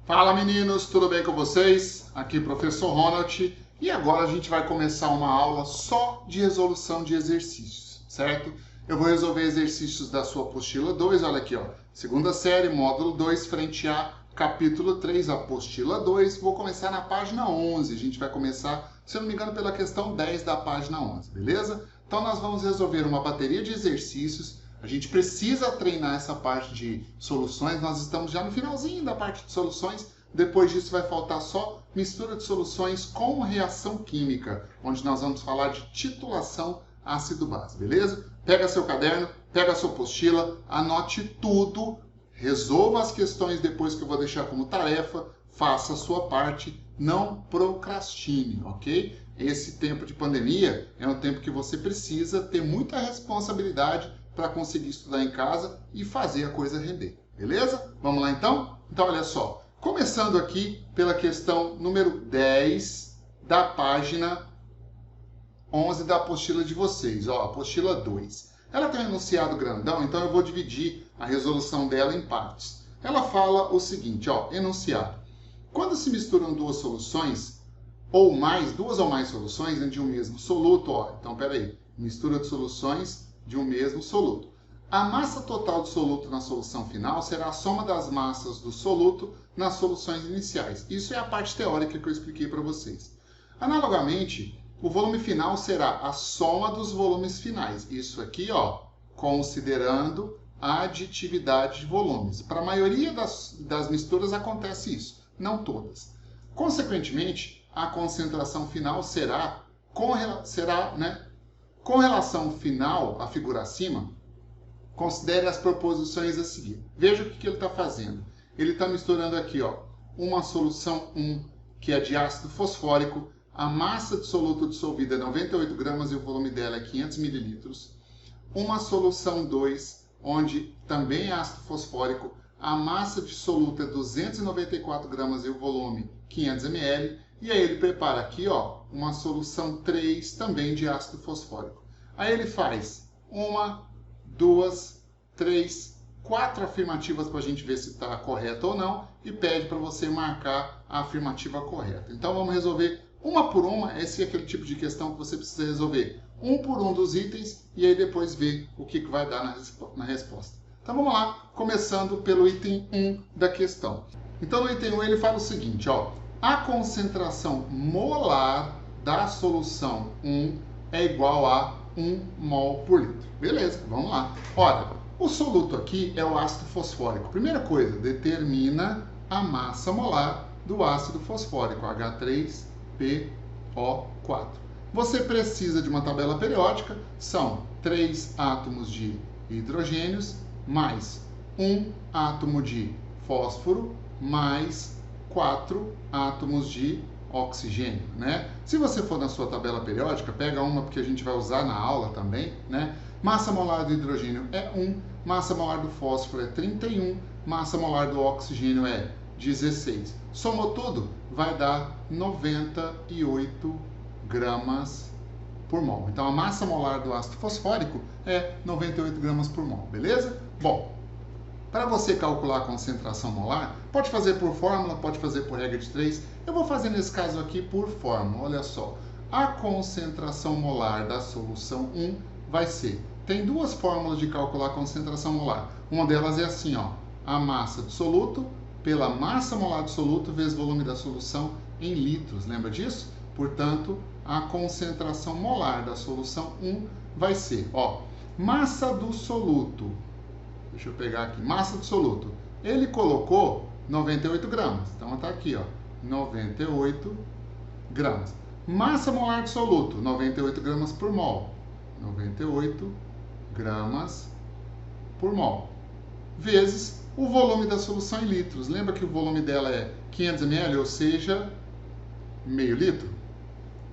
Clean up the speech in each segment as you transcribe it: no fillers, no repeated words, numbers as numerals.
Fala meninos, tudo bem com vocês? Aqui professor Ronald e agora a gente vai começar uma aula só de resolução de exercícios, certo? Eu vou resolver exercícios da sua apostila 2, olha aqui, ó. Segunda série, módulo 2, frente A, capítulo 3, apostila 2. Vou começar na página 11, a gente vai começar, se eu não me engano, pela questão 10 da página 11, beleza? Então nós vamos resolver uma bateria de exercícios. A gente precisa treinar essa parte de soluções, nós estamos já no finalzinho da parte de soluções, depois disso vai faltar só mistura de soluções com reação química, onde nós vamos falar de titulação ácido-base, beleza? Pega seu caderno, pega a sua apostila, anote tudo, resolva as questões depois que eu vou deixar como tarefa, faça a sua parte, não procrastine, ok? Esse tempo de pandemia é um tempo que você precisa ter muita responsabilidade para conseguir estudar em casa e fazer a coisa render, beleza? Vamos lá então? Então olha só, começando aqui pela questão número 10 da página 11 da apostila de vocês, ó, apostila 2. Ela tem um enunciado grandão, então eu vou dividir a resolução dela em partes. Ela fala o seguinte, ó, enunciado. Quando se misturam duas soluções, duas ou mais soluções de um mesmo soluto, ó, então peraí, mistura de soluções de um mesmo soluto. A massa total do soluto na solução final será a soma das massas do soluto nas soluções iniciais. Isso é a parte teórica que eu expliquei para vocês. Analogamente, o volume final será a soma dos volumes finais. Isso aqui, ó, considerando a aditividade de volumes. Para a maioria das misturas acontece isso, não todas. Consequentemente, a concentração final será com relação final, a figura acima, considere as proposições a seguir. Veja o que ele está fazendo. Ele está misturando aqui, ó, uma solução 1, que é de ácido fosfórico. A massa de soluto dissolvida é 98 gramas e o volume dela é 500 mililitros. Uma solução 2, onde também é ácido fosfórico. A massa de soluto é 294 gramas e o volume 500 ml. E aí ele prepara aqui, ó, uma solução 3, também de ácido fosfórico. Aí ele faz 1, 2, 3, 4 afirmativas para a gente ver se está correto ou não e pede para você marcar a afirmativa correta. Então vamos resolver uma por uma. Esse é aquele tipo de questão que você precisa resolver um por um dos itens e aí depois ver o que vai dar na resposta. Então vamos lá, começando pelo item 1 da questão. Então no item 1 ele fala o seguinte, ó, a concentração molar da solução 1 é igual a 1 mol por litro. Beleza, vamos lá. Olha, o soluto aqui é o ácido fosfórico. Primeira coisa, determina a massa molar do ácido fosfórico, H3PO4. Você precisa de uma tabela periódica, são 3 átomos de hidrogênios mais 1 átomo de fósforo mais 4 átomos de oxigênio, né? Se você for na sua tabela periódica, pega uma porque a gente vai usar na aula também, né? Massa molar do hidrogênio é 1, massa molar do fósforo é 31, massa molar do oxigênio é 16. Somou tudo, vai dar 98 gramas por mol. Então a massa molar do ácido fosfórico é 98 gramas por mol, beleza? Bom, para você calcular a concentração molar, pode fazer por fórmula, pode fazer por regra de 3. Eu vou fazer nesse caso aqui por fórmula. Olha só, a concentração molar da solução 1 vai ser... Tem duas fórmulas de calcular a concentração molar. Uma delas é assim, ó, a massa do soluto pela massa molar do soluto vezes volume da solução em litros. Lembra disso? Portanto, a concentração molar da solução 1 vai ser, ó, massa do soluto. Deixa eu pegar aqui, massa do soluto. Ele colocou 98 gramas. Então está aqui, ó, 98 gramas. Massa molar do soluto, 98 gramas por mol. 98 gramas por mol. Vezes o volume da solução em litros. Lembra que o volume dela é 500 ml, ou seja, meio litro?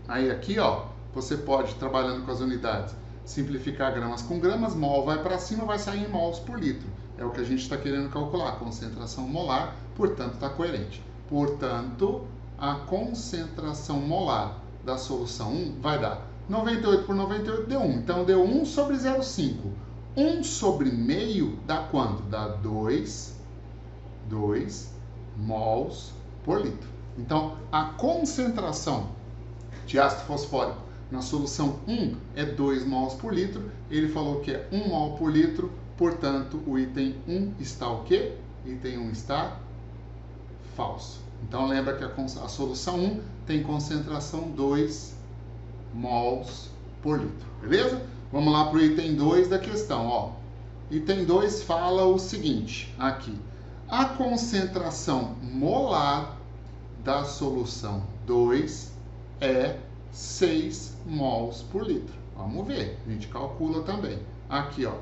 Aí aqui, ó, você pode, trabalhando com as unidades, simplificar gramas com gramas, mol vai para cima, vai sair em mols por litro. É o que a gente está querendo calcular, a concentração molar, portanto está coerente. Portanto, a concentração molar da solução 1 vai dar 98 por 98 deu 1. Então deu 1 sobre 0,5. 1 sobre meio dá quanto? Dá 2 mols por litro. Então, a concentração de ácido fosfórico na solução 1 é 2 mols por litro. Ele falou que é 1 mol por litro, portanto, o item 1 está o quê? Item 1 está falso. Então, lembra que a solução 1 tem concentração 2 mols por litro, beleza? Vamos lá para o item 2 da questão, ó. Item 2 fala o seguinte, aqui. A concentração molar da solução 2 é 6 mols por litro. Vamos ver, a gente calcula também. Aqui, ó.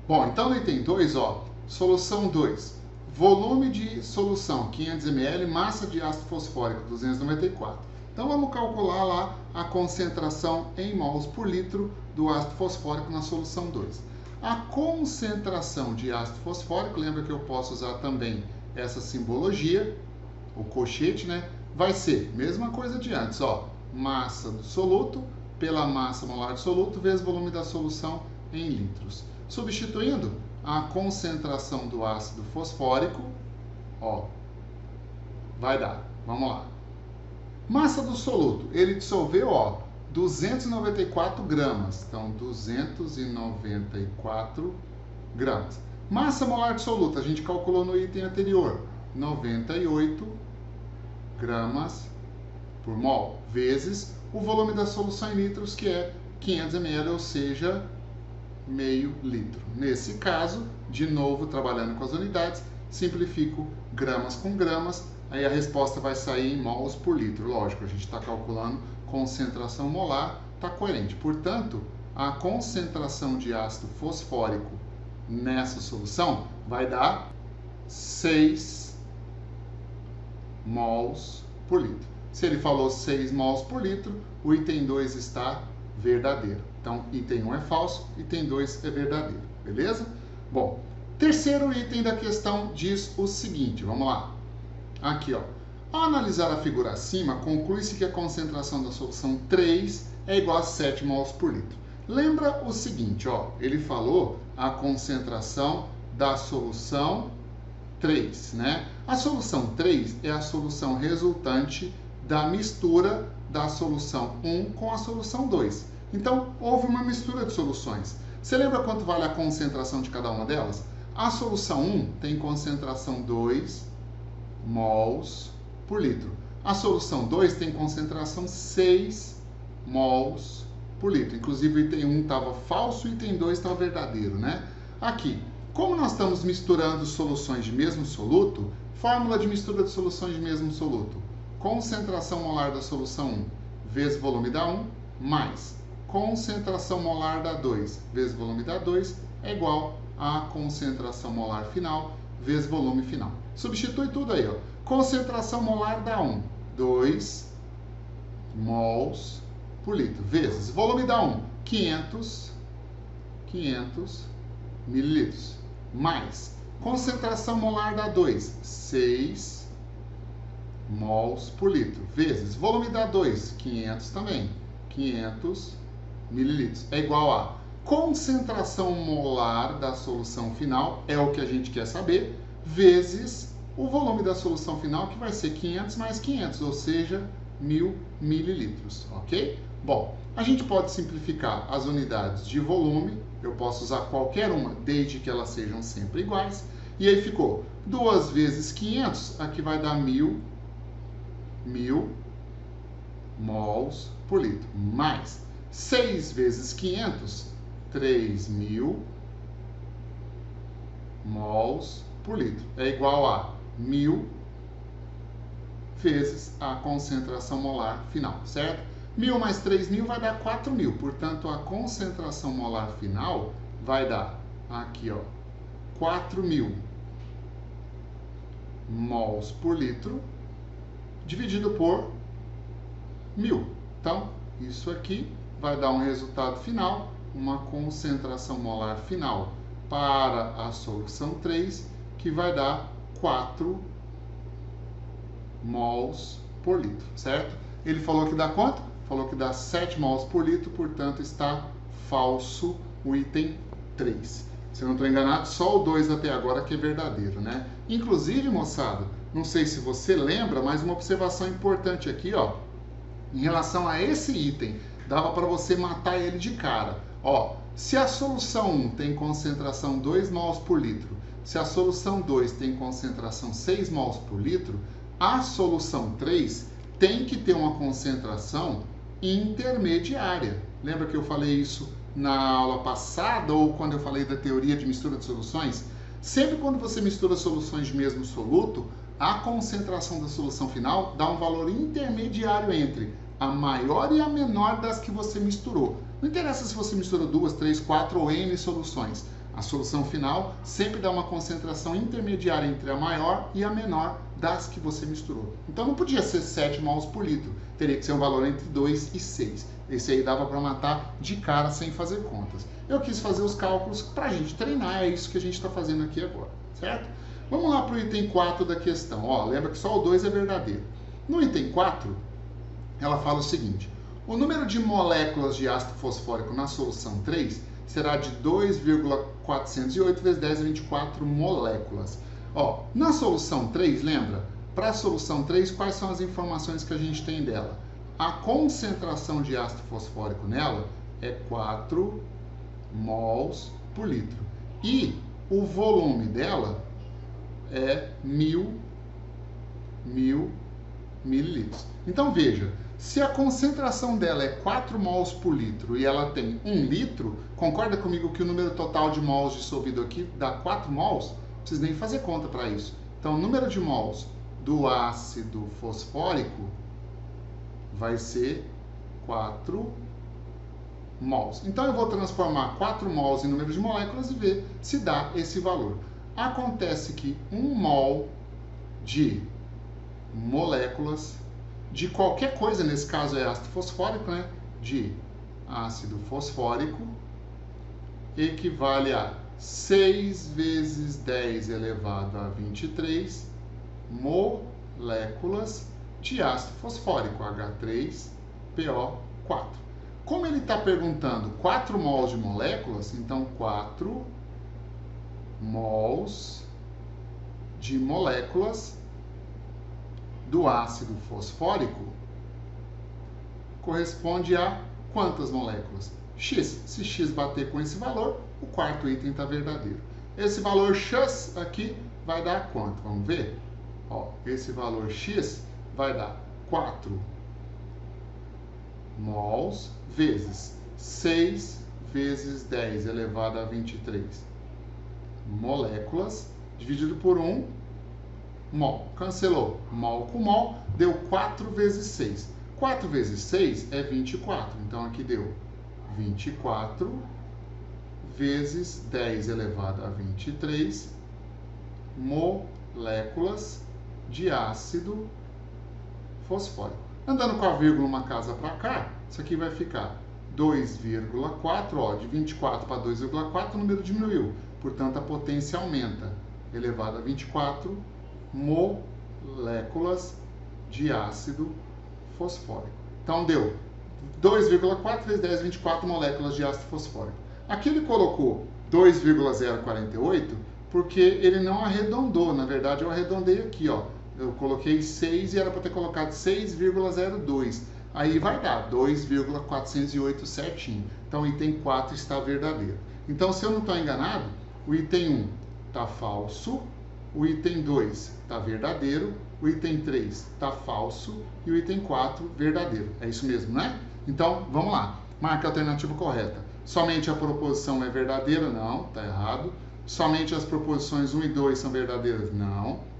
Bom, então no item 2, ó, solução 2. Volume de solução, 500 ml, massa de ácido fosfórico, 294. Então vamos calcular lá a concentração em mols por litro do ácido fosfórico na solução 2. A concentração de ácido fosfórico, lembra que eu posso usar também essa simbologia, o colchete, né? Vai ser mesma coisa de antes, ó, massa do soluto pela massa molar do soluto vezes volume da solução em litros. Substituindo a concentração do ácido fosfórico, ó, vai dar, vamos lá. Massa do soluto, ele dissolveu, ó, 294 gramas, então 294 gramas. Massa molar de soluto, a gente calculou no item anterior, 98 gramas por mol, vezes o volume da solução em litros, que é 500 ml, ou seja, meio litro. Nesse caso, de novo, trabalhando com as unidades, simplifico gramas com gramas, aí a resposta vai sair em mols por litro. Lógico, a gente está calculando concentração molar, está coerente. Portanto, a concentração de ácido fosfórico nessa solução vai dar 6 mols por litro. Se ele falou 6 mols por litro, o item 2 está verdadeiro. Então, item 1 é falso, item 2 é verdadeiro, beleza? Bom, terceiro item da questão diz o seguinte, vamos lá. Aqui, ó. Ao analisar a figura acima, conclui-se que a concentração da solução 3 é igual a 7 mols por litro. Lembra o seguinte, ó, ele falou a concentração da solução 3, né? A solução 3 é a solução resultante da mistura da solução 1 com a solução 2. Então, houve uma mistura de soluções. Você lembra quanto vale a concentração de cada uma delas? A solução 1 tem concentração 2 mols por litro. A solução 2 tem concentração 6 mols por litro. Inclusive, o item 1 estava falso e o item 2 estava verdadeiro, né? Aqui, como nós estamos misturando soluções de mesmo soluto, fórmula de mistura de soluções de mesmo soluto. Concentração molar da solução 1 vezes volume da 1, mais concentração molar da 2 vezes volume da 2 é igual a concentração molar final vezes volume final. Substitui tudo aí, ó. Concentração molar da 1, 2 mols por litro, vezes volume da 1, 500 mililitros, mais concentração molar da 2, 6 mols por litro, vezes volume da 2, 500 também, 500 mililitros, é igual a concentração molar da solução final, é o que a gente quer saber, vezes o volume da solução final, que vai ser 500 mais 500, ou seja, 1000 mililitros, ok? Bom, a gente pode simplificar as unidades de volume, eu posso usar qualquer uma, desde que elas sejam sempre iguais, e aí ficou 2 vezes 500, aqui vai dar 1000 mols por litro, mais 6 vezes 500, 3000 mols por litro, é igual a 1000 vezes a concentração molar final, certo? 1000 mais 3000 vai dar 4000, portanto, a concentração molar final vai dar, aqui, ó, 4000 mols por litro, dividido por 1000. Então, isso aqui vai dar um resultado final, uma concentração molar final para a solução 3, que vai dar 4 mols por litro, certo? Ele falou que dá quanto? Falou que dá 7 mols por litro, portanto está falso o item 3. Se eu não estou enganado, só o 2 até agora que é verdadeiro, né? Inclusive, moçada, não sei se você lembra, mas uma observação importante aqui, ó, em relação a esse item, dava para você matar ele de cara. Ó, se a solução 1 tem concentração 2 mols por litro, se a solução 2 tem concentração 6 mols por litro, a solução 3 tem que ter uma concentração intermediária. Lembra que eu falei isso na aula passada ou quando eu falei da teoria de mistura de soluções? Sempre quando você mistura soluções de mesmo soluto, a concentração da solução final dá um valor intermediário entre a maior e a menor das que você misturou. Não interessa se você misturou 2, 3, 4 ou N soluções. A solução final sempre dá uma concentração intermediária entre a maior e a menor das que você misturou. Então não podia ser 7 mols por litro, teria que ser um valor entre 2 e 6. Esse aí dava para matar de cara sem fazer contas. Eu quis fazer os cálculos para a gente treinar, é isso que a gente está fazendo aqui agora, certo? Vamos lá para o item 4 da questão. Ó, lembra que só o 2 é verdadeiro. No item 4, ela fala o seguinte: o número de moléculas de ácido fosfórico na solução 3 será de 2,408 vezes 10 a 24 moléculas. Ó, na solução 3, lembra? Para a solução 3, quais são as informações que a gente tem dela? A concentração de ácido fosfórico nela é 4 mols por litro. E o volume dela é 1000 mililitros. Então veja, se a concentração dela é 4 mols por litro e ela tem 1 litro, concorda comigo que o número total de mols dissolvido aqui dá 4 mols? Não precisa nem fazer conta para isso. Então o número de mols do ácido fosfórico vai ser 4 mols. Então eu vou transformar 4 mols em número de moléculas e ver se dá esse valor. Acontece que 1 mol de moléculas de qualquer coisa, nesse caso é ácido fosfórico, né? De ácido fosfórico equivale a 6 vezes 10 elevado a 23 moléculas de ácido fosfórico, H3PO4. Como ele está perguntando 4 mols de moléculas, então 4 mols de moléculas do ácido fosfórico corresponde a quantas moléculas? X. Se X bater com esse valor, o quarto item está verdadeiro. Esse valor X aqui vai dar quanto? Vamos ver? Ó, esse valor X vai dar 4 mols vezes 6 vezes 10 elevado a 23 moléculas, dividido por 1 mol. Cancelou mol com mol, deu 4 vezes 6. 4 vezes 6 é 24. Então aqui deu 24 vezes 10 elevado a 23 moléculas de ácido fosfórico. Andando com a vírgula uma casa para cá, isso aqui vai ficar 2,4, ó, de 24 para 2,4 o número diminuiu, portanto a potência aumenta, elevado a 24 moléculas de ácido fosfórico. Então deu 2,4 vezes 10, 24 moléculas de ácido fosfórico. Aqui ele colocou 2,048 porque ele não arredondou, na verdade eu arredondei aqui, ó. Eu coloquei 6 e era para ter colocado 6,02. Aí vai dar 2,408 certinho. Então o item 4 está verdadeiro. Então, se eu não estou enganado, o item 1 está falso, o item 2 está verdadeiro, o item 3 está falso e o item 4 verdadeiro. É isso mesmo, né? Então, vamos lá. Marque a alternativa correta. Somente a proposição é verdadeira? Não, está errado. Somente as proposições 1 e 2 são verdadeiras? Não.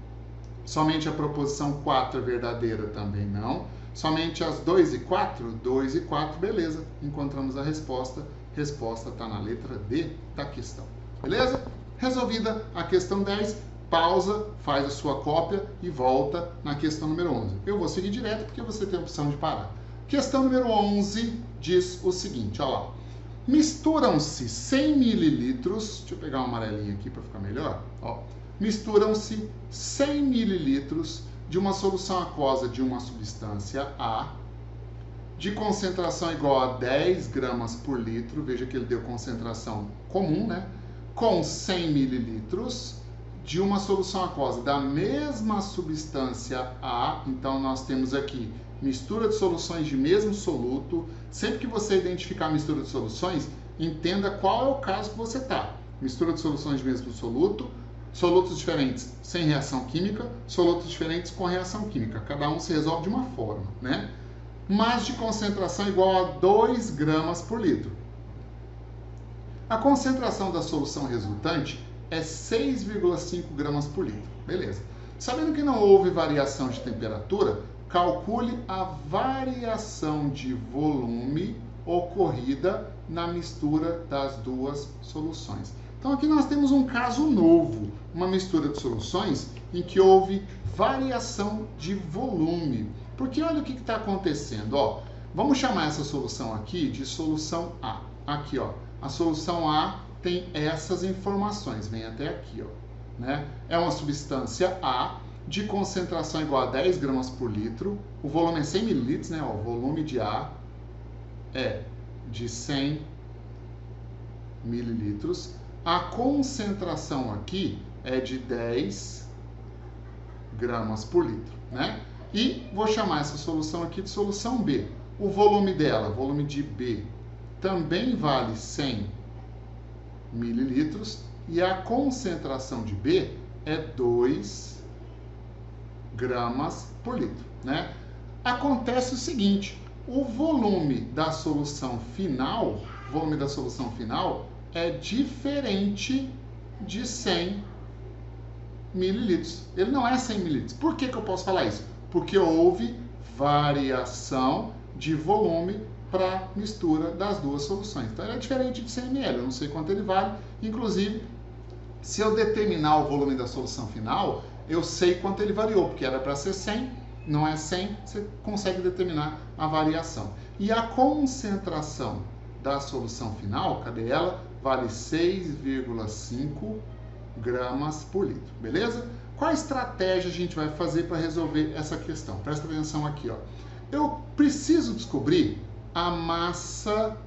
Somente a proposição 4 é verdadeira? Também não. Somente as 2 e 4? 2 e 4, beleza. Encontramos a resposta. Resposta está na letra D da questão. Beleza? Resolvida a questão 10. Pausa, faz a sua cópia e volta na questão número 11. Eu vou seguir direto porque você tem a opção de parar. Questão número 11 diz o seguinte, olha lá. Misturam-se 100 mililitros, deixa eu pegar uma amarelinha aqui para ficar melhor, ó. Misturam-se 100 mililitros de uma solução aquosa de uma substância A, de concentração igual a 10 gramas por litro, veja que ele deu concentração comum, né? Com 100 mililitros de uma solução aquosa da mesma substância A, então nós temos aqui mistura de soluções de mesmo soluto. Sempre que você identificar a mistura de soluções, entenda qual é o caso que você está. Mistura de soluções de mesmo soluto, solutos diferentes sem reação química, solutos diferentes com reação química. Cada um se resolve de uma forma, né? Mas de concentração igual a 2 gramas por litro. A concentração da solução resultante é 6,5 gramas por litro. Beleza. Sabendo que não houve variação de temperatura, calcule a variação de volume ocorrida na mistura das duas soluções. Então aqui nós temos um caso novo, uma mistura de soluções em que houve variação de volume. Porque olha o que está acontecendo, ó. Vamos chamar essa solução aqui de solução A. Aqui, ó, a solução A tem essas informações, vem até aqui, ó, né? É uma substância A de concentração igual a 10 gramas por litro, o volume é 100 mililitros, né? Ó, o volume de A é de 100 mililitros. A concentração aqui é de 10 gramas por litro, né? E vou chamar essa solução aqui de solução B. O volume dela, volume de B, também vale 100 mililitros e a concentração de B é 2 gramas por litro, né? Acontece o seguinte, o volume da solução final, é diferente de 100 mililitros. Ele não é 100 mililitros. Por que eu posso falar isso? Porque houve variação de volume para a mistura das duas soluções. Então, ele é diferente de 100 ml. Eu não sei quanto ele vale. Inclusive, se eu determinar o volume da solução final, eu sei quanto ele variou, porque era para ser 100, não é 100, você consegue determinar a variação. E a concentração da solução final, cadê ela? Vale 6,5 gramas por litro, beleza? Qual a estratégia a gente vai fazer para resolver essa questão? Presta atenção aqui, ó. Eu preciso descobrir a massa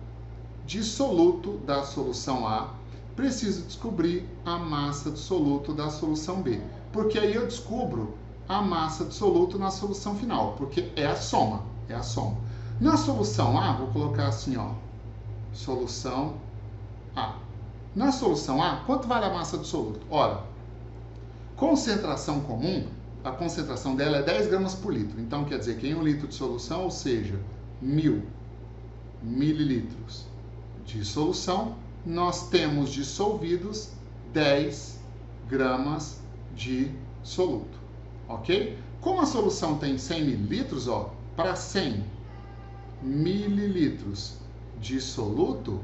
dissoluto da solução A, preciso descobrir a massa dissoluto da solução B, porque aí eu descubro a massa dissoluto na solução final, porque é a soma, Na solução A, vou colocar assim, ó, solução A. Na solução A, quanto vale a massa dissoluto? Ora, concentração comum, a concentração dela é 10 gramas por litro. Então, quer dizer que em 1 litro de solução, ou seja, 1000 mililitros de solução, nós temos dissolvidos 10 gramas de soluto, ok? Como a solução tem 100 mililitros, ó, para 100 mililitros de soluto,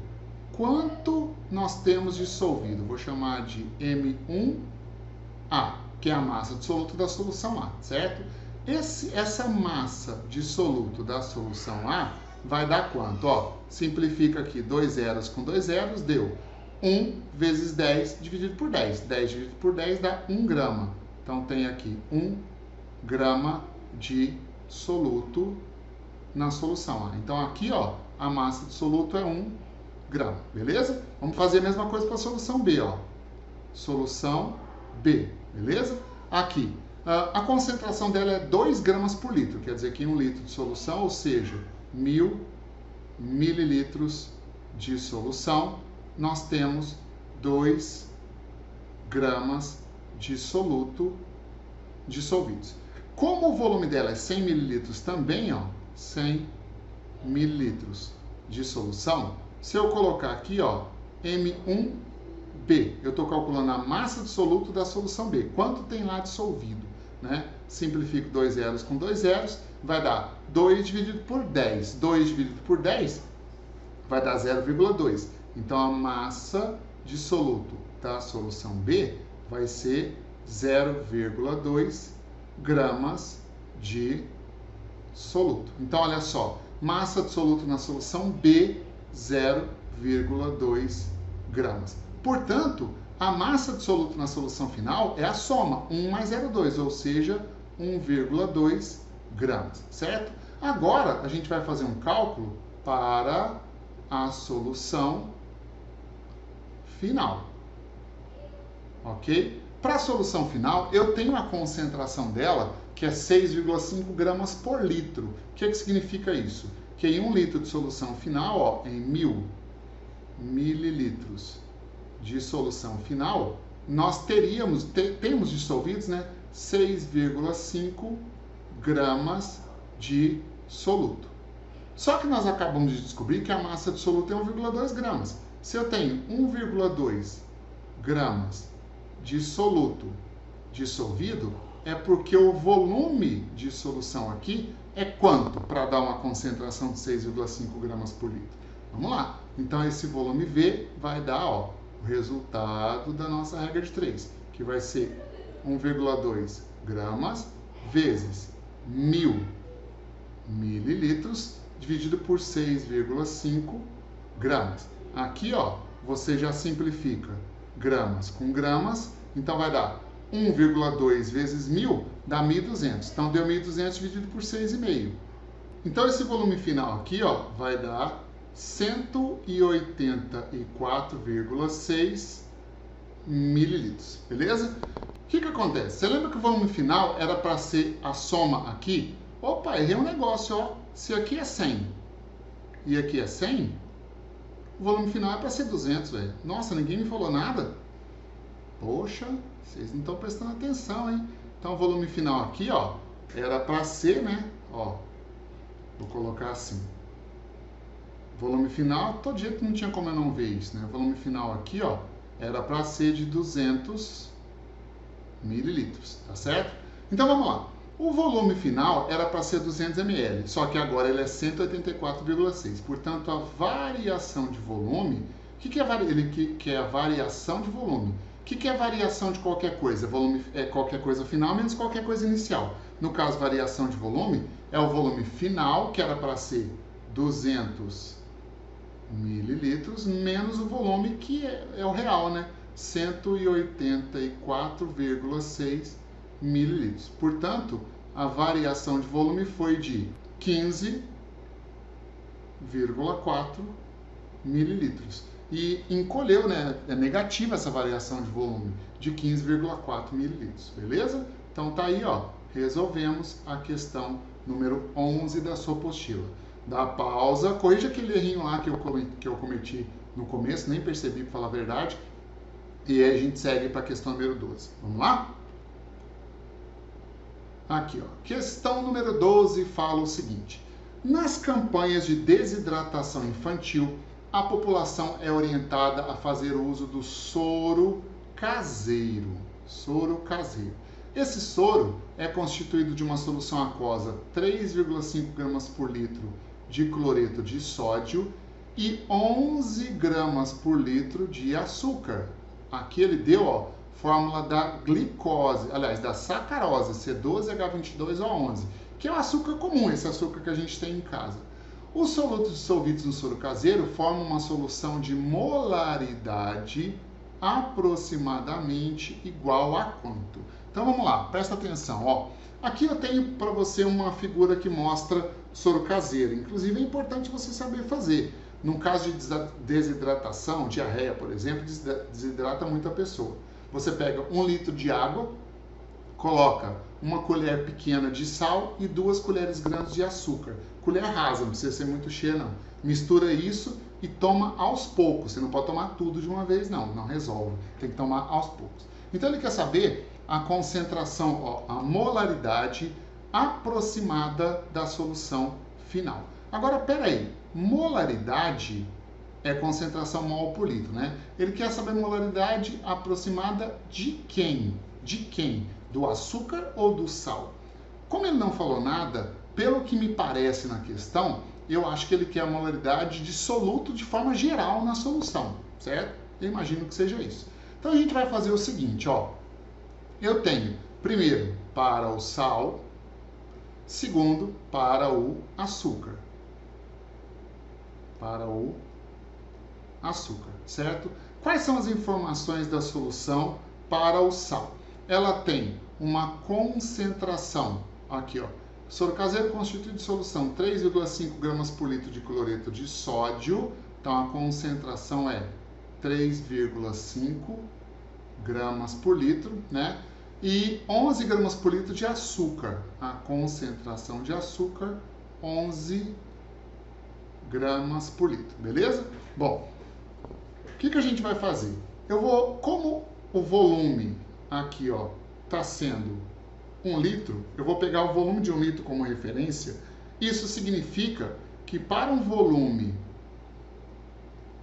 quanto nós temos dissolvido? Vou chamar de M1A, que é a massa dissoluto da solução A, certo? Essa massa dissoluto da solução A vai dar quanto? Ó, simplifica aqui 2 zeros com 2 zeros, deu 1 vezes 10 dividido por 10. 10 dividido por 10 dá 1 grama. Então tem aqui 1 grama de soluto na solução A. Então aqui, ó, a massa de soluto é 1 grama, beleza? Vamos fazer a mesma coisa para a solução B, ó. Solução B, beleza? Aqui, a concentração dela é 2 gramas por litro, quer dizer que em 1 litro de solução, ou seja, 1000 mililitros de solução, nós temos 2 gramas de soluto dissolvidos. Como o volume dela é 100 mililitros também, ó, 100 mililitros de solução, se eu colocar aqui, ó, M1B, eu estou calculando a massa de soluto da solução B. Quanto tem lá dissolvido, né? Simplifico 2 zeros com 2 zeros, vai dar 2 dividido por 10. 2 dividido por 10 vai dar 0,2. Então, a massa de soluto da solução B vai ser 0,2 gramas de soluto. Então, olha só, massa de soluto na solução B, 0,2 gramas. Portanto, a massa de soluto na solução final é a soma, 1 mais 0,2, ou seja, 1,2 gramas, certo? Agora, a gente vai fazer um cálculo para a solução final, ok? Para a solução final, eu tenho a concentração dela, que é 6,5 gramas por litro. O que significa isso? Que em 1 litro de solução final, ó, em 1000 mililitros de solução final, nós temos dissolvidos, né, 6,5 gramas de soluto. Só que nós acabamos de descobrir que a massa de soluto é 1,2 gramas. Se eu tenho 1,2 gramas de soluto dissolvido, é porque o volume de solução aqui é quanto para dar uma concentração de 6,5 gramas por litro? Vamos lá. Então, esse volume V vai dar, ó, o resultado da nossa regra de 3, que vai ser 1,2 gramas vezes 1000 mililitros dividido por 6,5 gramas. Aqui, ó, você já simplifica gramas com gramas, então vai dar 1,2 vezes 1000 dá 1.200. Então, deu 1.200 dividido por 6,5. Então, esse volume final aqui, ó, vai dar 184,6 mililitros, beleza? O que acontece? Você lembra que o volume final era para ser a soma aqui? Opa, errei um negócio, ó. Se aqui é 100 e aqui é 100, o volume final é para ser 200, velho. Nossa, ninguém me falou nada? Poxa, vocês não estão prestando atenção, hein? Então, o volume final aqui, ó, era para ser, né? Ó, vou colocar assim. Volume final, todo jeito não tinha como eu não ver isso, né? O volume final aqui, ó, era para ser de 200 mililitros, tá certo? Então, vamos lá. O volume final era para ser 200 ml, só que agora ele é 184,6. Portanto, a variação de volume, o que é a variação de volume? O que é variação de qualquer coisa? Volume é qualquer coisa final menos qualquer coisa inicial. No caso, variação de volume é o volume final, que era para ser 200 mililitros, menos o volume que é o real, né? 184,6 mililitros. Portanto, a variação de volume foi de 15,4 mililitros. E encolheu, né? É negativa essa variação de volume, de 15,4 mililitros, beleza? Então tá aí, ó, resolvemos a questão número 11 da sua apostila. Dá pausa, corrija aquele errinho lá que eu cometi no começo, nem percebi, para falar a verdade, e aí a gente segue para a questão número 12. Vamos lá? Aqui, ó, questão número 12 fala o seguinte: nas campanhas de desidratação infantil, a população é orientada a fazer uso do soro caseiro. Soro caseiro. Esse soro é constituído de uma solução aquosa 3,5 gramas por litro de cloreto de sódio e 11 gramas por litro de açúcar. Aqui ele deu, ó, fórmula da glicose, aliás, da sacarose, C12H22O11, que é o açúcar comum, esse açúcar que a gente tem em casa. Os solutos dissolvidos no soro caseiro formam uma solução de molaridade aproximadamente igual a quanto? Então vamos lá, presta atenção, ó. Aqui eu tenho para você uma figura que mostra soro caseiro. Inclusive é importante você saber fazer. No caso de desidratação, diarreia, por exemplo, desidrata muito a pessoa. Você pega 1 litro de água, coloca uma colher pequena de sal e 2 colheres grandes de açúcar. Colher rasa, não precisa ser muito cheia não. Mistura isso e toma aos poucos. Você não pode tomar tudo de uma vez não, não resolve. Tem que tomar aos poucos. Então ele quer saber a concentração, ó, a molaridade aproximada da solução final. Agora, peraí, molaridade é concentração mol por litro, né? Ele quer saber a molaridade aproximada de quem? De quem? Do açúcar ou do sal? Como ele não falou nada, pelo que me parece na questão, eu acho que ele quer a molaridade de soluto de forma geral na solução, certo? Eu imagino que seja isso. Então a gente vai fazer o seguinte, ó. Eu tenho, primeiro, para o sal, segundo, para o açúcar. Para o açúcar, certo? Quais são as informações da solução para o sal? Ela tem uma concentração, aqui ó, soro caseiro constituído de solução 3,5 gramas por litro de cloreto de sódio, então a concentração é 3,5 gramas por litro, né? E 11 gramas por litro de açúcar. A concentração de açúcar, 11 gramas por litro, beleza? Bom, o que a gente vai fazer? Como o volume aqui, ó, tá sendo 1 litro, eu vou pegar o volume de 1 litro como referência. Isso significa que para um volume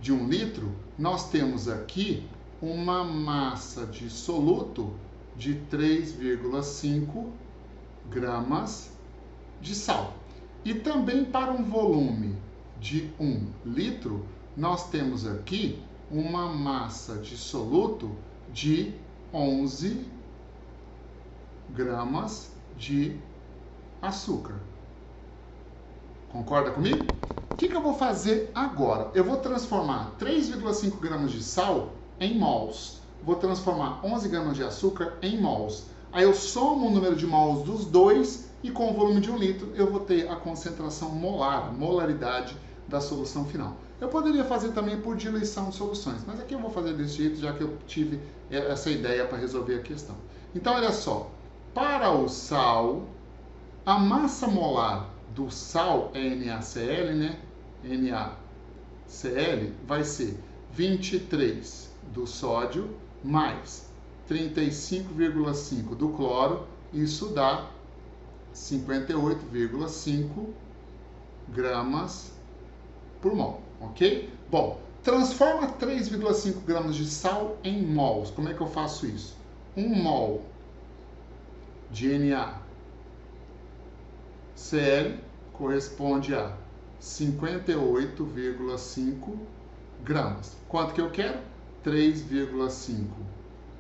de 1 litro, nós temos aqui uma massa de soluto de 3,5 gramas de sal. E também para um volume de 1 litro, nós temos aqui uma massa de soluto de 11 gramas de açúcar. Concorda comigo? O que eu vou fazer agora? Eu vou transformar 3,5 gramas de sal em mols. Vou transformar 11 gramas de açúcar em mols. Aí eu somo o número de mols dos dois e com o volume de 1 litro eu vou ter a concentração molar, a molaridade da solução final. Eu poderia fazer também por diluição de soluções, mas aqui eu vou fazer desse jeito, já que eu tive essa ideia para resolver a questão. Então, olha só, para o sal, a massa molar do sal é NaCl, né? NaCl vai ser 23 do sódio mais 35,5 do cloro, isso dá 58,5 gramas por mol, ok? Bom, transforma 3,5 gramas de sal em mols. Como é que eu faço isso? 1 mol de NaCl corresponde a 58,5 gramas. Quanto que eu quero? 3,5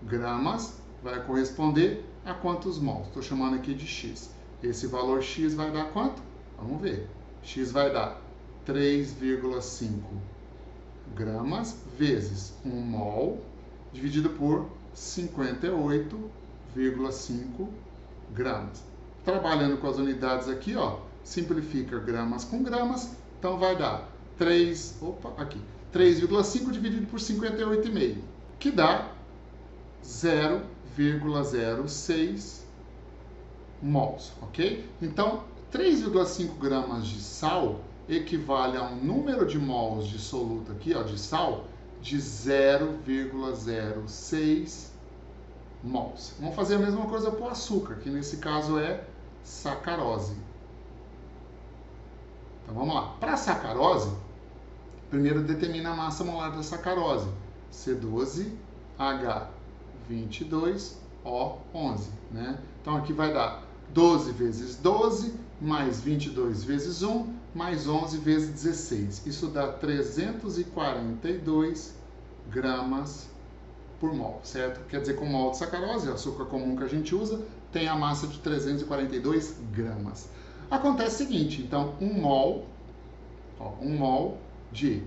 gramas vai corresponder a quantos mols? Estou chamando aqui de X. Esse valor X vai dar quanto? Vamos ver. X vai dar 3,5 gramas vezes 1 mol dividido por 58,5 gramas. Trabalhando com as unidades aqui, ó, simplifica gramas com gramas, então vai dar 3,5 dividido por 58,5, que dá 0,06 mols, ok? Então, 3,5 gramas de sal equivale a um número de mols de soluto aqui, ó, de sal, de 0,06 mols. Vamos fazer a mesma coisa para o açúcar, que nesse caso é sacarose. Então vamos lá. Para a sacarose, primeiro determina a massa molar da sacarose. C12H22O11, né? Então aqui vai dar 12 vezes 12, mais 22 vezes 1, mais 11 vezes 16. Isso dá 342 gramas por mol, certo? Quer dizer que o mol de sacarose, açúcar comum que a gente usa, tem a massa de 342 gramas. Acontece o seguinte, então, 1 mol de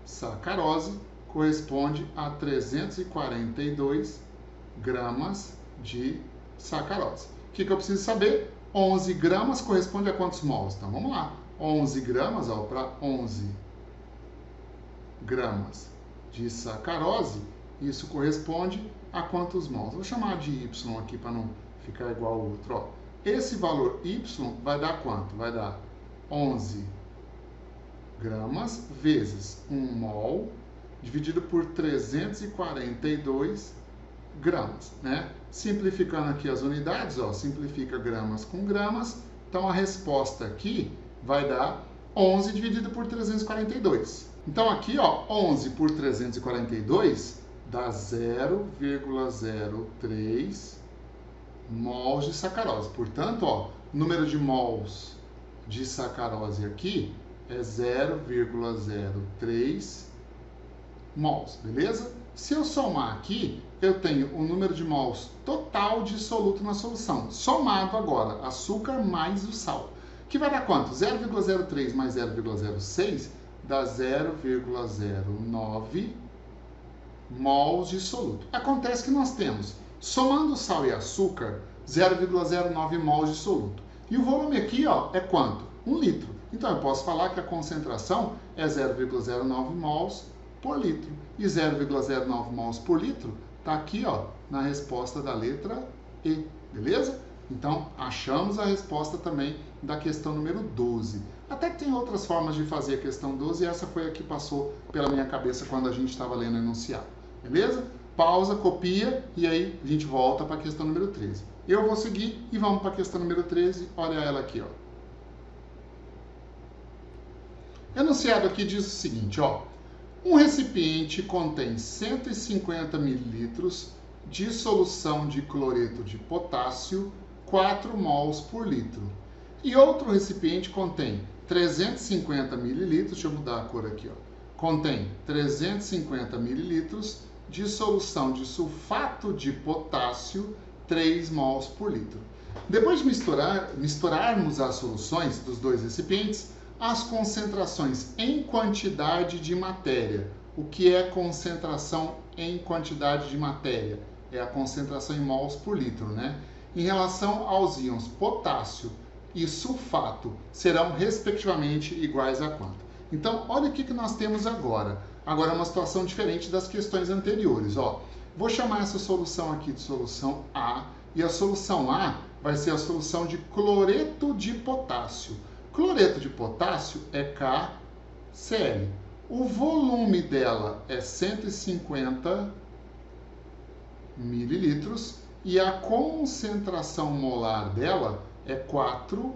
sacarose corresponde a 342 gramas de sacarose. O que eu preciso saber? 11 gramas corresponde a quantos mols? Então, vamos lá. 11 gramas, para 11 gramas de sacarose, isso corresponde a quantos mols? Vou chamar de Y aqui para não ficar igual ao outro. Ó. Esse valor Y vai dar quanto? Vai dar 11 gramas vezes 1 mol dividido por 342 gramas, né? Simplificando aqui as unidades, ó, simplifica gramas com gramas, então a resposta aqui vai dar 11 dividido por 342. Então aqui, ó, 11 por 342 dá 0,03 mols de sacarose. Portanto, ó, o número de mols de sacarose aqui é 0,03 mols, beleza? Se eu somar aqui, eu tenho o número de mols total de soluto na solução, somado agora açúcar mais o sal, que vai dar quanto? 0,03 mais 0,06 dá 0,09 mols de soluto. Acontece que nós temos, somando sal e açúcar, 0,09 mols de soluto. E o volume aqui, ó, é quanto? 1 litro. Então eu posso falar que a concentração é 0,09 mols por litro. E 0,09 mols por litro está aqui, ó, na resposta da letra E, beleza? Então, achamos a resposta também da questão número 12. Até que tem outras formas de fazer a questão 12 e essa foi a que passou pela minha cabeça quando a gente estava lendo o enunciado, beleza? Pausa, copia e aí a gente volta para a questão número 13. Eu vou seguir e vamos para a questão número 13, olha ela aqui, ó. O enunciado aqui diz o seguinte, ó. Um recipiente contém 150 ml de solução de cloreto de potássio, 4 mols por litro. E outro recipiente contém 350 ml, deixa eu mudar a cor aqui, ó. Contém 350 ml de solução de sulfato de potássio, 3 mols por litro. Depois de misturarmos as soluções dos dois recipientes, as concentrações em quantidade de matéria. O que é concentração em quantidade de matéria? É a concentração em mols por litro, né? Em relação aos íons potássio e sulfato, serão respectivamente iguais a quanto? Então, olha o que nós temos agora. Agora é uma situação diferente das questões anteriores, ó. Vou chamar essa solução aqui de solução A, e a solução A vai ser a solução de cloreto de potássio. Cloreto de potássio é KCl. O volume dela é 150 mililitros e a concentração molar dela é 4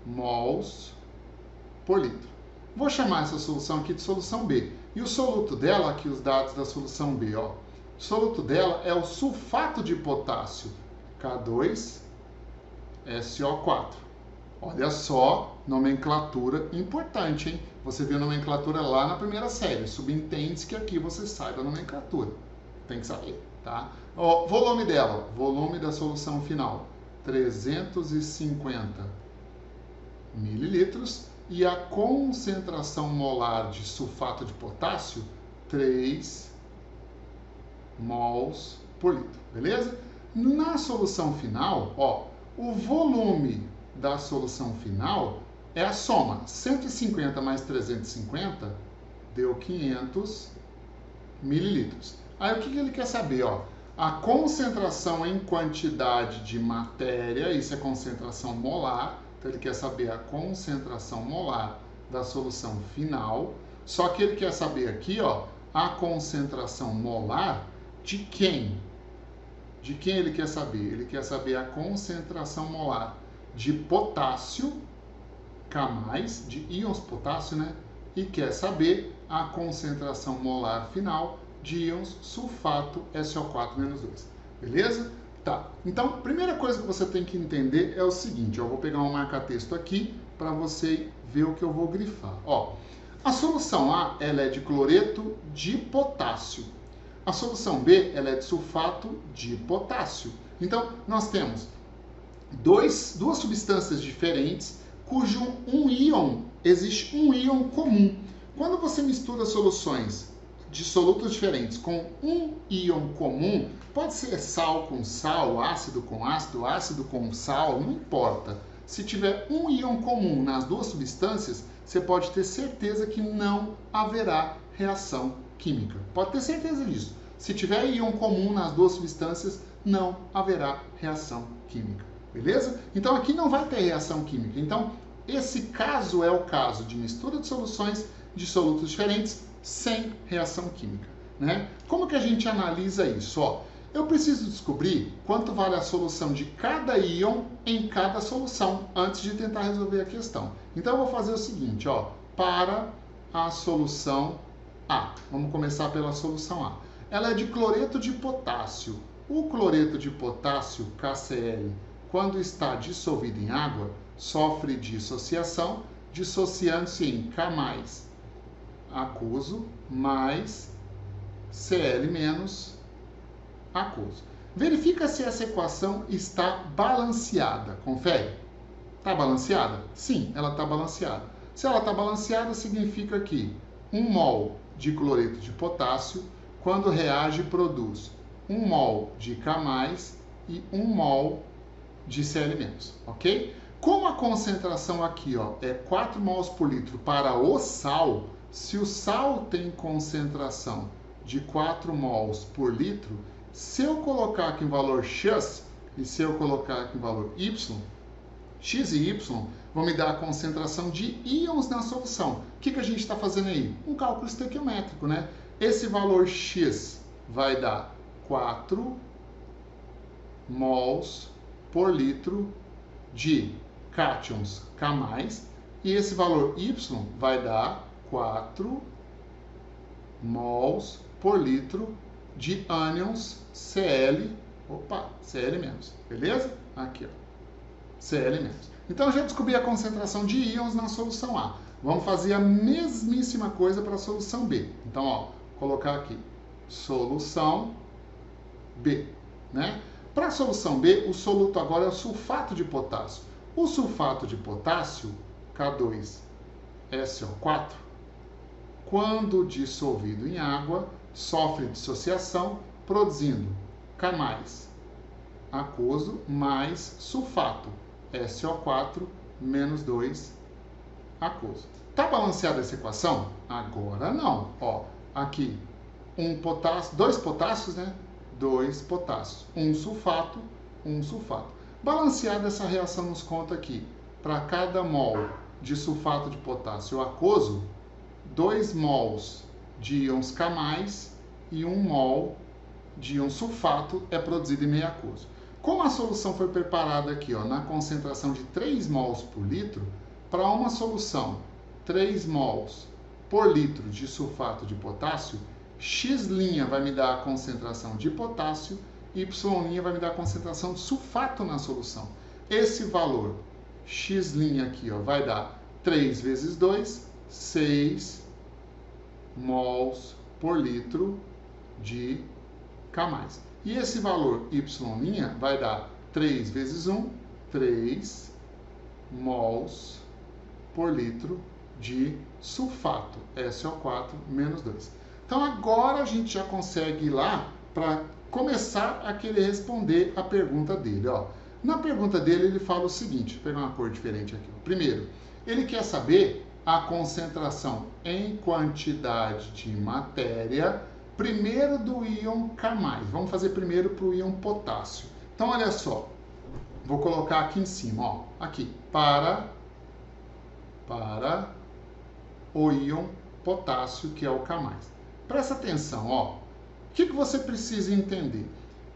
mols por litro. Vou chamar essa solução aqui de solução B. E o soluto dela, aqui os dados da solução B, ó. O soluto dela é o sulfato de potássio, K2SO4. Olha só, nomenclatura importante, hein? Você viu a nomenclatura lá na primeira série. Subentende-se que aqui você saiba a nomenclatura. Tem que saber, tá? O volume dela, volume da solução final, 350 mililitros. E a concentração molar de sulfato de potássio, 3 mols por litro, beleza? Na solução final, ó, o volume da solução final é a soma. 150 mais 350 deu 500 mililitros. Aí o que ele quer saber? Ó? A concentração em quantidade de matéria, isso é concentração molar, então ele quer saber a concentração molar da solução final, só que ele quer saber aqui, ó, a concentração molar de quem? De quem ele quer saber? Ele quer saber a concentração molar de potássio, K+, de íons potássio, né? E quer saber a concentração molar final de íons sulfato SO4-2. Beleza? Tá. Então, primeira coisa que você tem que entender é o seguinte, eu vou pegar um marca-texto aqui para você ver o que eu vou grifar. Ó, a solução A, ela é de cloreto de potássio. A solução B, ela é de sulfato de potássio. Então, nós temos duas substâncias diferentes cujo existe um íon comum. Quando você mistura soluções de solutos diferentes com um íon comum, pode ser sal com sal, ácido com ácido, ácido com sal, não importa. Se tiver um íon comum nas duas substâncias, você pode ter certeza que não haverá reação química. Pode ter certeza disso. Se tiver íon comum nas duas substâncias, não haverá reação química. Beleza? Então aqui não vai ter reação química. Então, esse caso é o caso de mistura de soluções de solutos diferentes sem reação química, né? Como que a gente analisa isso? Ó, eu preciso descobrir quanto vale a solução de cada íon em cada solução antes de tentar resolver a questão. Então eu vou fazer o seguinte, ó, para a solução A. Vamos começar pela solução A. Ela é de cloreto de potássio. O cloreto de potássio, KCl, quando está dissolvido em água, sofre dissociação, dissociando-se em K+, aquoso, mais Cl- aquoso. Verifica se essa equação está balanceada. Confere. Está balanceada? Sim, ela está balanceada. Se ela está balanceada, significa que 1 mol de cloreto de potássio, quando reage, produz 1 mol de K+, e 1 mol de Cl-, ok? Como a concentração aqui, ó, é 4 mols por litro para o sal, se o sal tem concentração de 4 mols por litro, se eu colocar aqui em valor x e se eu colocar aqui em valor y, x e y vão me dar a concentração de íons na solução. O que a gente está fazendo aí? Um cálculo estequiométrico, né? Esse valor x vai dar 4 mols por litro de cátions K+, e esse valor y vai dar 4 mols por litro de ânions Cl, Cl-, beleza? Aqui, ó, Cl-. Então, já descobri a concentração de íons na solução A. Vamos fazer a mesmíssima coisa para a solução B. Então, ó, colocar aqui, solução B, né? Para a solução B, o soluto agora é o sulfato de potássio. O sulfato de potássio, K2SO4, quando dissolvido em água, sofre dissociação, produzindo K+, aquoso, mais sulfato, SO4, menos 2, aquoso. Tá balanceada essa equação? Agora não. Ó, aqui, dois potássios, né? 2 potássios, um sulfato. Balanceada essa reação nos conta aqui, para cada mol de sulfato de potássio aquoso, 2 mols de íons K+, e 1 mol de íon sulfato é produzido em meio aquoso. Como a solução foi preparada aqui, ó, na concentração de 3 mols por litro, para uma solução 3 mols por litro de sulfato de potássio, X' vai me dar a concentração de potássio, Y' vai me dar a concentração de sulfato na solução. Esse valor X' aqui, ó, vai dar 3 vezes 2, 6 mols por litro de K+. E esse valor Y' vai dar 3 vezes 1, 3 mols por litro de sulfato, SO4 menos 2. Então agora a gente já consegue ir lá para começar a querer responder a pergunta dele. Ó. Na pergunta dele ele fala o seguinte, vou pegar uma cor diferente aqui. Primeiro, ele quer saber a concentração em quantidade de matéria, primeiro do íon K+. Vamos fazer primeiro para o íon potássio. Então olha só, vou colocar aqui em cima, ó, aqui, para o íon potássio, que é o K+. Presta atenção, ó. O que você precisa entender?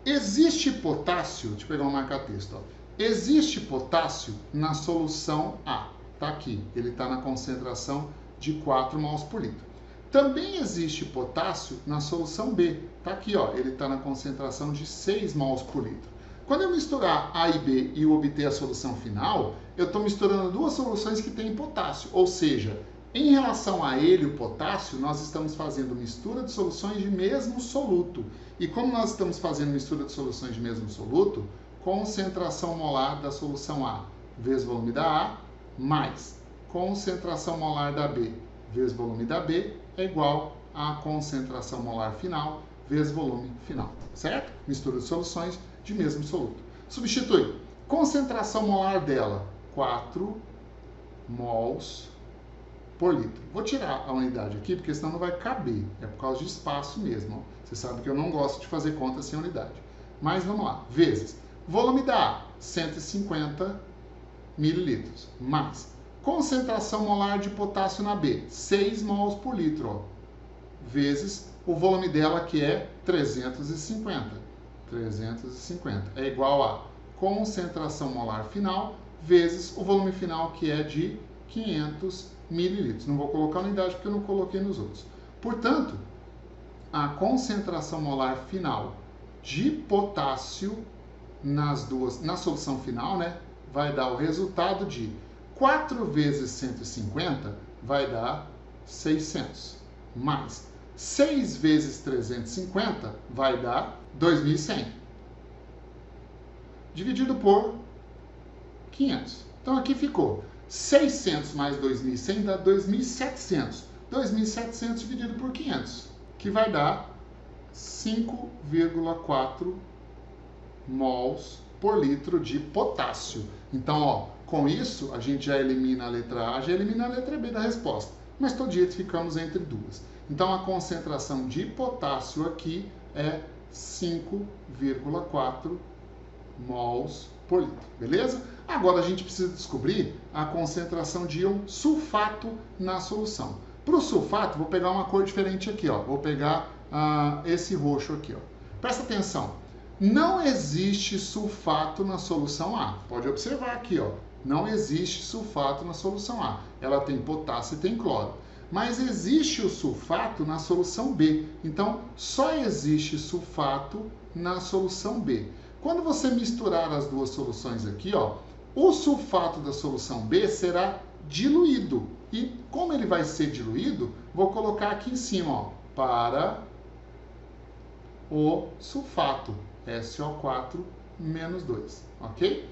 Existe potássio, deixa eu pegar um marca-texto, ó. Existe potássio na solução A. Tá aqui, ele está na concentração de 4 mols por litro. Também existe potássio na solução B. Tá aqui, ó, ele está na concentração de 6 mols por litro. Quando eu misturar A e B e obter a solução final, eu estou misturando duas soluções que têm potássio, ou seja, em relação a ele, o potássio, nós estamos fazendo mistura de soluções de mesmo soluto. E como nós estamos fazendo mistura de soluções de mesmo soluto, concentração molar da solução A vezes volume da A, mais concentração molar da B vezes volume da B, é igual a concentração molar final vezes volume final, certo? Mistura de soluções de mesmo soluto. Substitui. Concentração molar dela, 4 mols por litro. Vou tirar a unidade aqui, porque senão não vai caber. É por causa de espaço mesmo. Ó. Você sabe que eu não gosto de fazer conta sem unidade. Mas vamos lá. Vezes. Volume da A, 150 mililitros. Mais. Concentração molar de potássio na B, 6 mols por litro. Ó. Vezes o volume dela, que é 350. 350 é igual a concentração molar final vezes o volume final, que é de 500 mililitros. Não vou colocar unidade porque eu não coloquei nos outros. Portanto, a concentração molar final de potássio na solução final, né, vai dar o resultado de 4 vezes 150 vai dar 600, mais 6 vezes 350 vai dar 2.100, dividido por 500. Então aqui ficou 600 mais 2.100 dá 2.700. 2.700 dividido por 500, que vai dar 5,4 mols por litro de potássio. Então, ó, com isso, a gente já elimina a letra A, já elimina a letra B da resposta. Mas todo jeito ficamos entre duas. Então, a concentração de potássio aqui é 5,4 mols por litro, beleza? Agora a gente precisa descobrir a concentração de íon sulfato na solução. Para o sulfato, vou pegar uma cor diferente aqui, ó. Vou pegar esse roxo aqui, ó. Presta atenção. Não existe sulfato na solução A. Pode observar aqui, ó. Não existe sulfato na solução A. Ela tem potássio e tem cloro. Mas existe o sulfato na solução B. Então, só existe sulfato na solução B. Quando você misturar as duas soluções aqui, ó, o sulfato da solução B será diluído. E como ele vai ser diluído, vou colocar aqui em cima, ó, para o sulfato, SO4 menos 2, ok?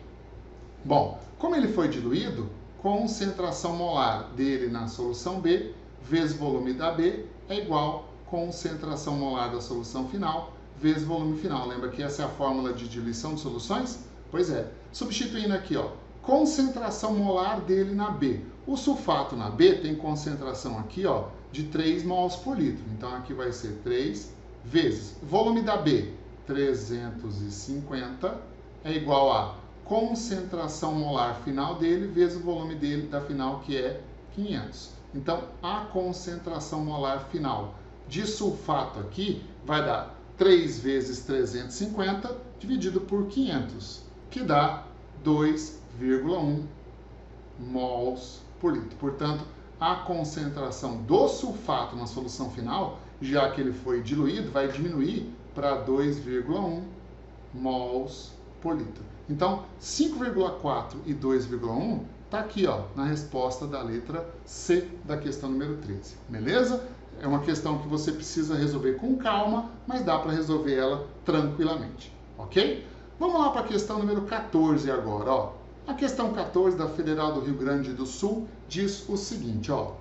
Bom, como ele foi diluído, concentração molar dele na solução B vezes volume da B é igual a concentração molar da solução final vezes volume final. Lembra que essa é a fórmula de diluição de soluções? Pois é. Substituindo aqui, ó, concentração molar dele na B. O sulfato na B tem concentração aqui, ó, de 3 mols por litro. Então, aqui vai ser 3 vezes volume da B, 350, é igual a concentração molar final dele vezes o volume dele da final, que é 500. Então, a concentração molar final de sulfato aqui vai dar 3 vezes 350 dividido por 500, que dá 2,1 mols por litro. Portanto, a concentração do sulfato na solução final, já que ele foi diluído, vai diminuir para 2,1 mols por litro. Então, 5,4 e 2,1 está aqui, ó, na resposta da letra C da questão número 13. Beleza? É uma questão que você precisa resolver com calma, mas dá para resolver ela tranquilamente, ok? Vamos lá para a questão número 14 agora, ó. A questão 14 da Federal do Rio Grande do Sul diz o seguinte, ó.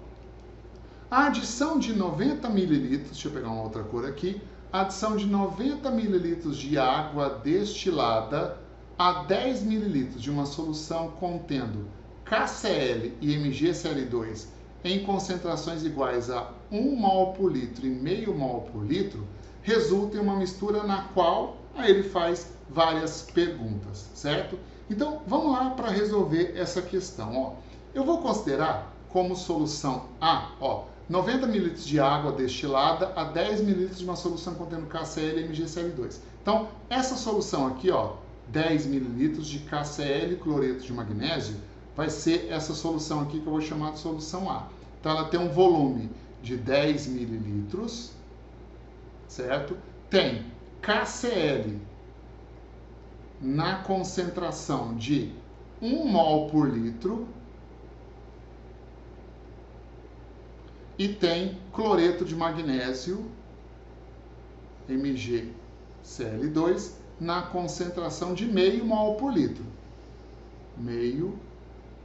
A adição de 90 ml, deixa eu pegar uma outra cor aqui, a adição de 90 ml de água destilada a 10 ml de uma solução contendo KCl e MgCl2 em concentrações iguais a 1 mol por litro e meio mol por litro, resulta em uma mistura na qual aí ele faz várias perguntas, certo? Então, vamos lá para resolver essa questão, ó. Eu vou considerar como solução A, ó, 90 ml de água destilada a 10 ml de uma solução contendo KCl e MgCl2. Então, essa solução aqui, ó, 10 ml de KCl e cloreto de magnésio, vai ser essa solução aqui que eu vou chamar de solução A. Então, ela tem um volume de 10 ml, certo? Tem KCl na concentração de 1 mol por litro e tem cloreto de magnésio, MgCl2, na concentração de meio mol por litro. Meio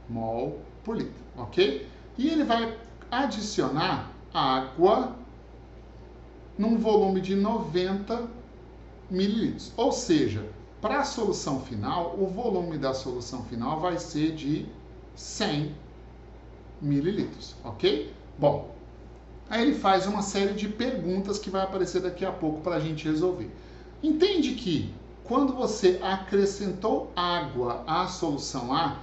mol por litro, ok? E ele vai adicionar água num volume de 90 mililitros. Ou seja, para a solução final, o volume da solução final vai ser de 100 mililitros, ok? Bom, aí ele faz uma série de perguntas que vai aparecer daqui a pouco para a gente resolver. Entende que quando você acrescentou água à solução A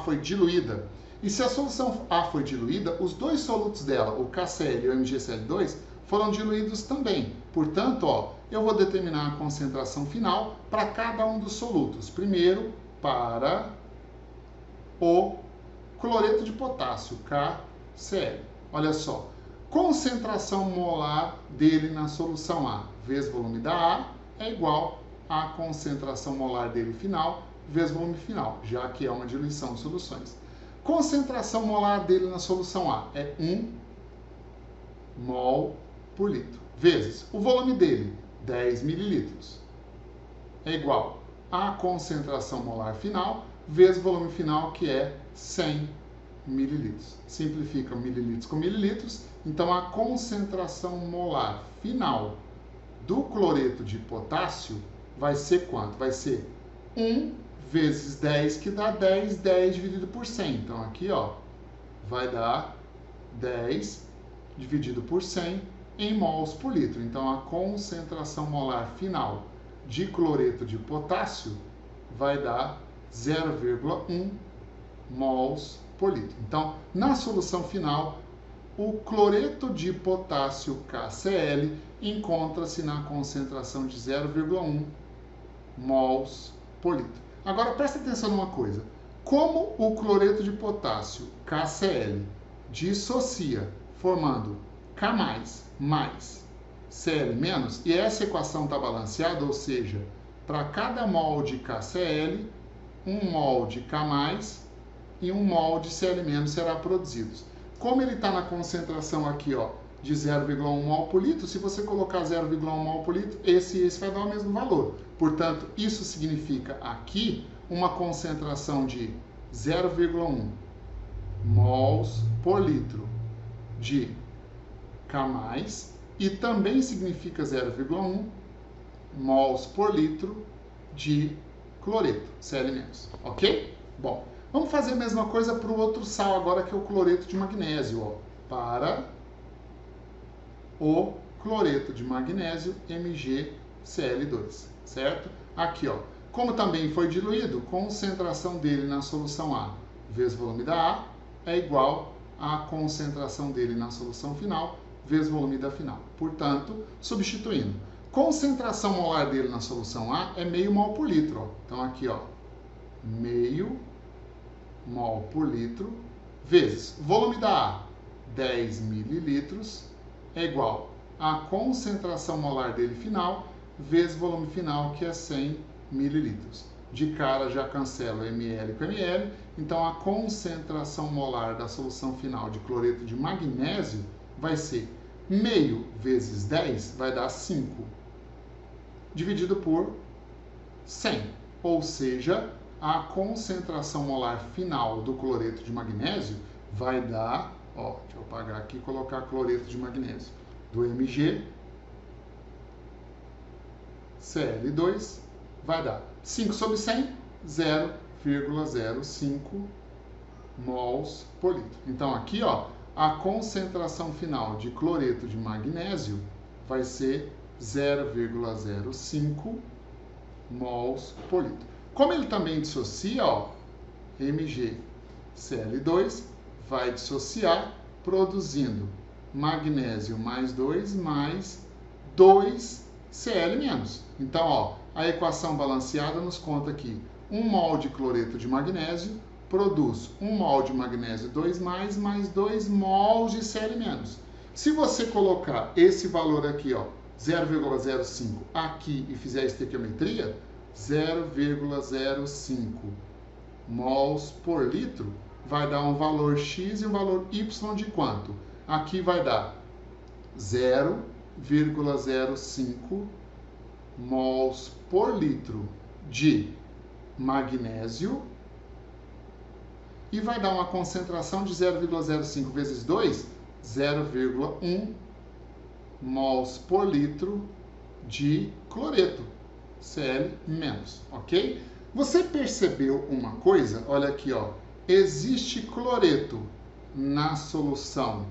foi diluída. E se a solução A foi diluída, os dois solutos dela, o KCl e o MgCl2, foram diluídos também. Portanto, ó, eu vou determinar a concentração final para cada um dos solutos. Primeiro, para o cloreto de potássio, KCl. Olha só, concentração molar dele na solução A vezes volume da A é igual a concentração molar dele final vezes volume final, já que é uma diluição de soluções. Concentração molar dele na solução A é 1 mol por litro, vezes o volume dele, 10 mililitros, é igual a concentração molar final vezes o volume final, que é 100 mililitros. Simplifica mililitros com mililitros, então a concentração molar final do cloreto de potássio vai ser quanto? Vai ser 1 vezes 10, que dá 10, 10 dividido por 100. Então, aqui, ó, vai dar 10 dividido por 100 em mols por litro. Então, a concentração molar final de cloreto de potássio vai dar 0,1 mols por litro. Então, na solução final, o cloreto de potássio KCl encontra-se na concentração de 0,1 mols por litro. Agora, presta atenção numa coisa. Como o cloreto de potássio KCl dissocia, formando K+, mais Cl-, e essa equação está balanceada, ou seja, para cada mol de KCl, 1 mol de K+, e 1 mol de Cl- será produzidos. Como ele está na concentração aqui, ó, de 0,1 mol por litro, se você colocar 0,1 mol por litro, esse vai dar o mesmo valor. Portanto, isso significa aqui uma concentração de 0,1 mols por litro de K+, e também significa 0,1 mols por litro de cloreto, Cl-, ok? Bom, vamos fazer a mesma coisa para o outro sal agora, que é o cloreto de magnésio, ó. Para o cloreto de magnésio MgCl2, certo? Aqui, ó, como também foi diluído, concentração dele na solução A vezes volume da A é igual à concentração dele na solução final vezes volume da final. Portanto, substituindo, concentração molar dele na solução A é meio mol por litro, ó. Então aqui, ó, meio mol por litro vezes volume da A, 10 mililitros, é igual à concentração molar dele final vezes volume final, que é 100 mililitros. De cara já cancelo ml com ml, então a concentração molar da solução final de cloreto de magnésio vai ser meio vezes 10, vai dar 5, dividido por 100, ou seja, a concentração molar final do cloreto de magnésio vai dar, ó, deixa eu apagar aqui e colocar cloreto de magnésio, do MgCl2 vai dar 5 sobre 100, 0,05 mols por litro. Então aqui, ó, a concentração final de cloreto de magnésio vai ser 0,05 mols por litro. Como ele também dissocia, ó, MgCl2 vai dissociar produzindo magnésio mais 2 Cl-. Então, ó, a equação balanceada nos conta que 1 mol de cloreto de magnésio produz 1 mol de magnésio 2 mais 2 mols de Cl-. Se você colocar esse valor aqui, ó, 0,05 aqui e fizer a estequiometria, 0,05 mols por litro vai dar um valor X e um valor Y de quanto? Aqui vai dar 0,05 mols por litro de magnésio e vai dar uma concentração de 0,05 vezes 2, 0,1 mols por litro de cloreto, Cl-, ok? Você percebeu uma coisa? Olha aqui, ó. Existe cloreto na solução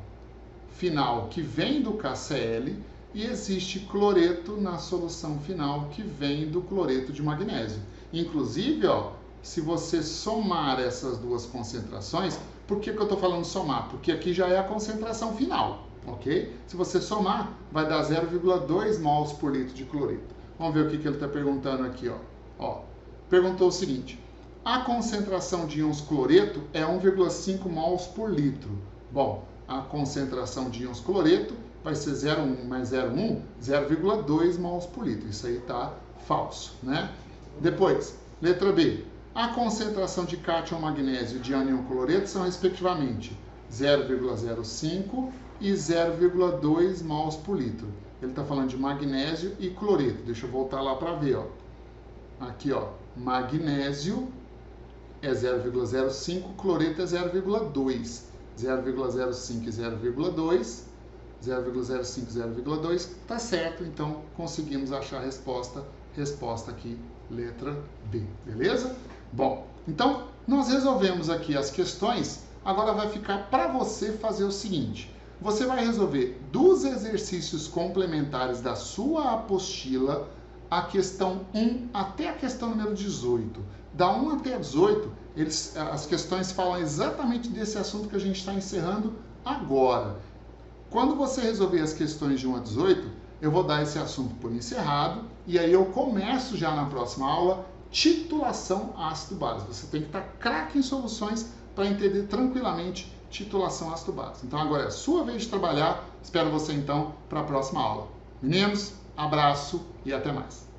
final que vem do KCl e existe cloreto na solução final que vem do cloreto de magnésio. Inclusive, ó, se você somar essas duas concentrações, por que eu estou falando somar? Porque aqui já é a concentração final, ok? Se você somar, vai dar 0,2 mols por litro de cloreto. Vamos ver o que ele está perguntando aqui, ó. Perguntou o seguinte: a concentração de íons cloreto é 1,5 mols por litro. Bom, a concentração de íons cloreto vai ser 0,1 mais 0,1, 0,2 mols por litro. Isso aí está falso, né? Depois, letra B. A concentração de cátion magnésio de ânion cloreto são, respectivamente, 0,05 e 0,2 mols por litro. Ele está falando de magnésio e cloreto. Deixa eu voltar lá para ver, ó. Aqui, ó, magnésio é 0,05, cloreto é 0,2. 0,05 e 0,2, 0,05 e 0,2, tá certo, então conseguimos achar a resposta aqui, letra B, beleza? Bom, então nós resolvemos aqui as questões, agora vai ficar para você fazer o seguinte: você vai resolver dos exercícios complementares da sua apostila a questão 1 até a questão número 18. Da 1 até a 18, as questões falam exatamente desse assunto que a gente está encerrando agora. Quando você resolver as questões de 1 a 18, eu vou dar esse assunto por encerrado e aí eu começo já na próxima aula titulação ácido-base. Você tem que estar craque em soluções para entender tranquilamente titulação ácido-base. Então agora é a sua vez de trabalhar. Espero você então para a próxima aula. Meninos, abraço e até mais.